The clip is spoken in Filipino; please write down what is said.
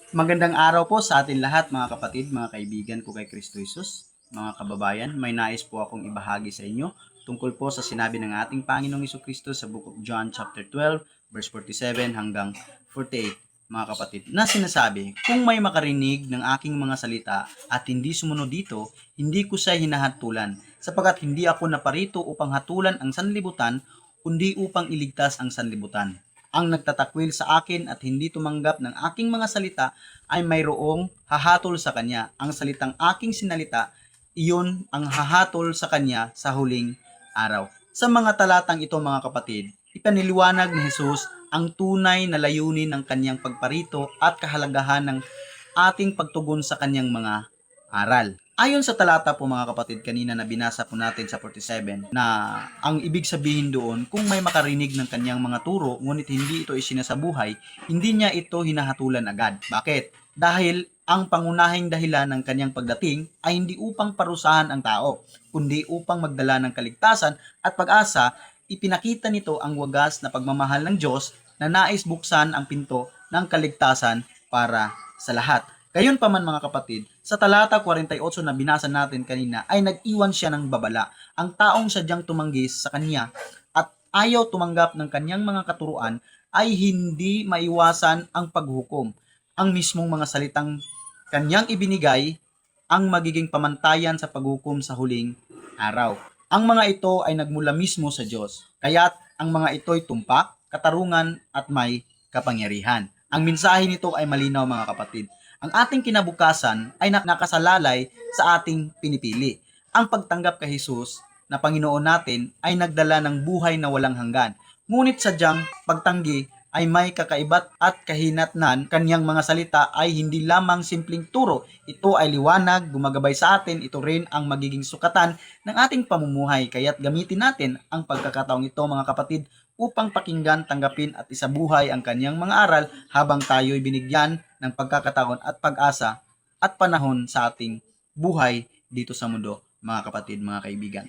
Magandang araw po sa atin lahat mga kapatid, mga kaibigan ko kay Kristo Jesus, mga kababayan. May nais po akong ibahagi sa inyo tungkol po sa sinabi ng ating Panginoong Kristo sa Book of John chapter 12 verse 47 hanggang 48, mga kapatid, na sinasabi, "Kung may makarinig ng aking mga salita at hindi sumunod dito, hindi ko siya hinahatulan, sapagkat hindi ako naparito upang hatulan ang sanlibutan, kundi upang iligtas ang sanlibutan. Ang nagtatakwil sa akin at hindi tumanggap ng aking mga salita ay mayroong hahatol sa kanya. Ang salitang aking sinalita, iyon ang hahatol sa kanya sa huling araw." Sa mga talatang ito mga kapatid, ipaniliwanag ni Jesus ang tunay na layunin ng kanyang pagparito at kahalagahan ng ating pagtugon sa kanyang mga aral. Ayon sa talata po mga kapatid kanina na binasa po natin sa 47, na ang ibig sabihin doon, kung may makarinig ng kanyang mga turo ngunit hindi ito isinasabuhay, hindi niya ito hinahatulan agad. Bakit? Dahil ang pangunahing dahilan ng kanyang pagdating ay hindi upang parusahan ang tao, kundi upang magdala ng kaligtasan at pag-asa. Ipinakita nito ang wagas na pagmamahal ng Diyos na nais buksan ang pinto ng kaligtasan para sa lahat. Gayon pa man mga kapatid, sa talata 48 na binasa natin kanina ay nag-iwan siya ng babala. Ang taong sadyang tumanggi sa kanya at ayaw tumanggap ng kanyang mga katuruan ay hindi maiwasan ang paghukom. Ang mismong mga salitang kanyang ibinigay ang magiging pamantayan sa paghukom sa huling araw. Ang mga ito ay nagmula mismo sa Diyos, kaya't ang mga ito'y tumpak, katarungan at may kapangyarihan. Ang mensahe nito ay malinaw mga kapatid. Ang ating kinabukasan ay nakasalalay sa ating pinipili. Ang pagtanggap kay Jesus na Panginoon natin ay nagdala ng buhay na walang hanggan. Ngunit sadyang pagtanggi ay may kakaibat at kahinatnan. Kanyang mga salita ay hindi lamang simpleng turo. Ito ay liwanag, gumagabay sa atin. Ito rin ang magiging sukatan ng ating pamumuhay. Kaya't gamitin natin ang pagkakataong ito mga kapatid upang pakinggan, tanggapin at isabuhay ang kanyang mga aral habang tayo'y binigyan ng pagkakataon at pag-asa at panahon sa ating buhay dito sa mundo, mga kapatid, mga kaibigan.